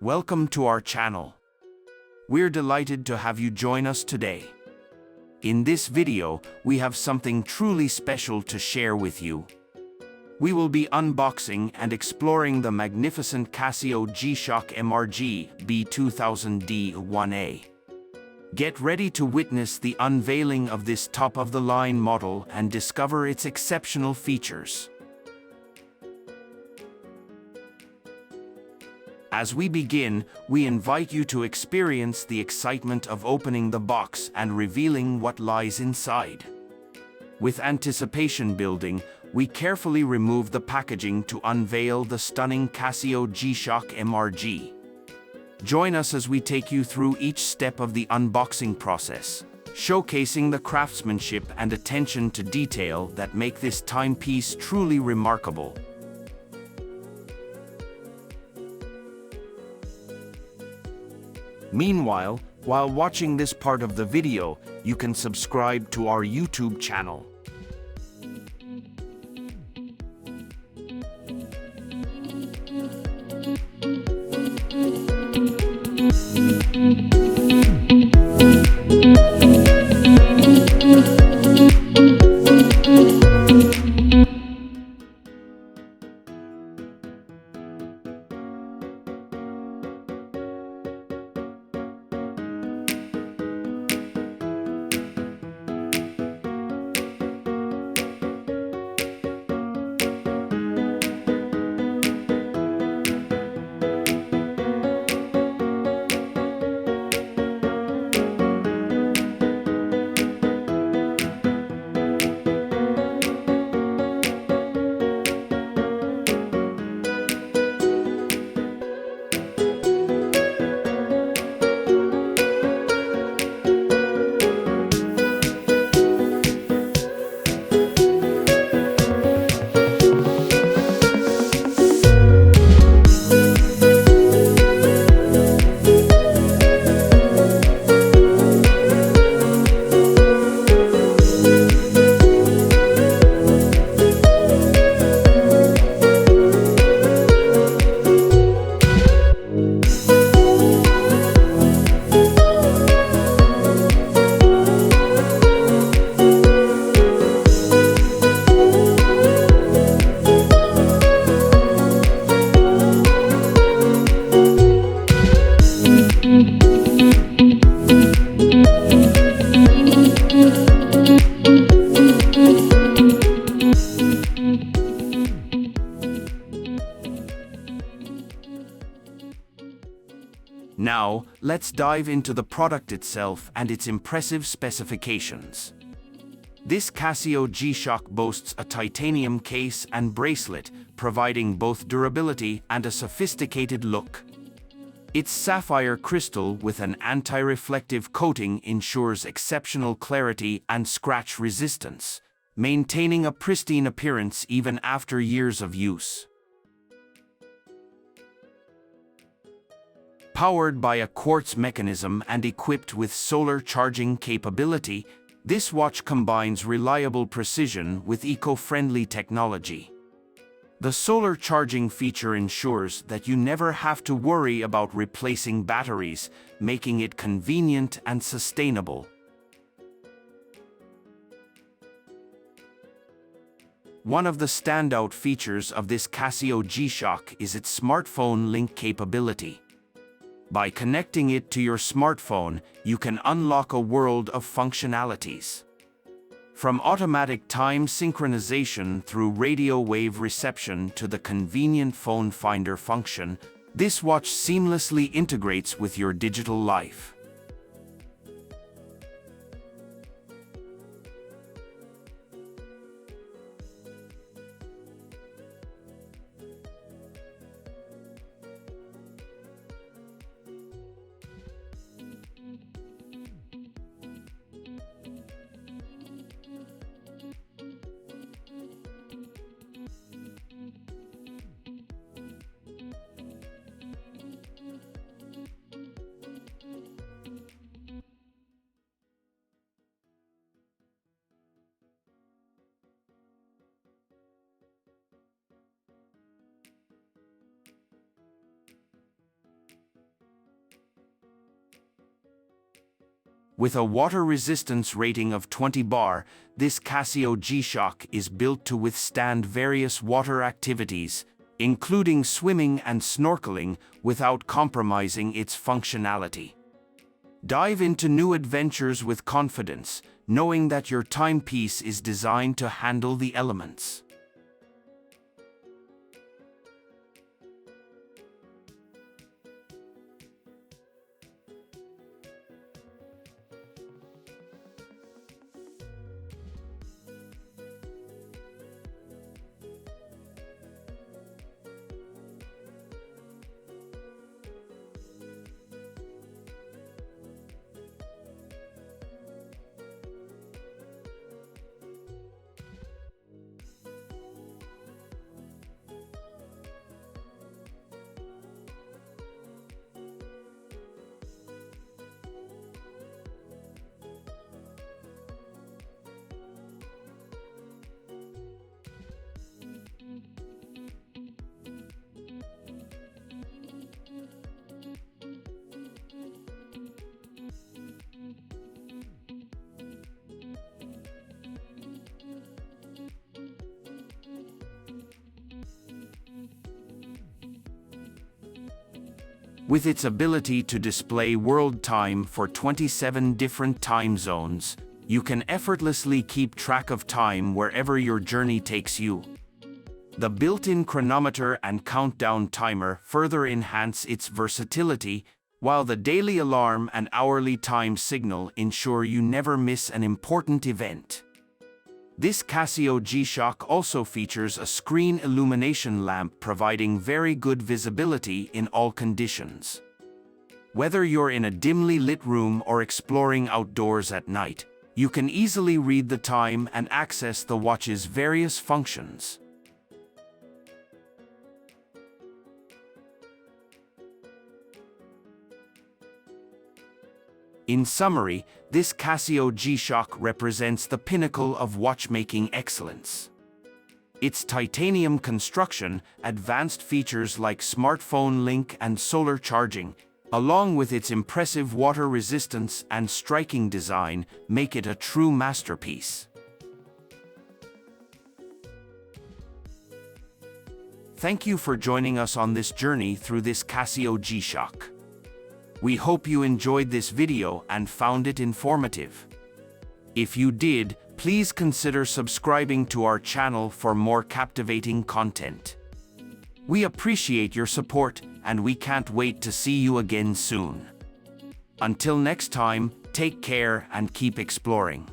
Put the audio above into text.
Welcome to our channel. We're delighted to have you join us today. In this video, we have something truly special to share with you. We will be unboxing and exploring the magnificent CASIO G-SHOCK MRG-B2000D-1A. Get ready to witness the unveiling of this top-of-the-line model and discover its exceptional features. As we begin, we invite you to experience the excitement of opening the box and revealing what lies inside. With anticipation building, we carefully remove the packaging to unveil the stunning CASIO G-SHOCK MRG. Join us as we take you through each step of the unboxing process, showcasing the craftsmanship and attention to detail that make this timepiece truly remarkable. Meanwhile, while watching this part of the video, you can subscribe to our YouTube channel. Now, let's dive into the product itself and its impressive specifications. This CASIO G-SHOCK boasts a titanium case and bracelet, providing both durability and a sophisticated look. Its sapphire crystal with an anti-reflective coating ensures exceptional clarity and scratch resistance, maintaining a pristine appearance even after years of use. Powered by a quartz mechanism and equipped with solar charging capability, this watch combines reliable precision with eco-friendly technology. The solar charging feature ensures that you never have to worry about replacing batteries, making it convenient and sustainable. One of the standout features of this CASIO G-SHOCK is its smartphone link capability. By connecting it to your smartphone, you can unlock a world of functionalities. From automatic time synchronization through radio wave reception to the convenient phone finder function, this watch seamlessly integrates with your digital life. With a water resistance rating of 20 bar, this CASIO G-SHOCK is built to withstand various water activities, including swimming and snorkeling, without compromising its functionality. Dive into new adventures with confidence, knowing that your timepiece is designed to handle the elements. With its ability to display world time for 27 different time zones, you can effortlessly keep track of time wherever your journey takes you. The built-in chronometer and countdown timer further enhance its versatility, while the daily alarm and hourly time signal ensure you never miss an important event. This CASIO G-SHOCK also features a screen illumination lamp providing very good visibility in all conditions. Whether you're in a dimly lit room or exploring outdoors at night, you can easily read the time and access the watch's various functions. In summary, this CASIO G-SHOCK represents the pinnacle of watchmaking excellence. Its titanium construction, advanced features like smartphone link and solar charging, along with its impressive water resistance and striking design, make it a true masterpiece. Thank you for joining us on this journey through this CASIO G-SHOCK. We hope you enjoyed this video and found it informative. If you did, please consider subscribing to our channel for more captivating content. We appreciate your support, and we can't wait to see you again soon. Until next time, take care and keep exploring.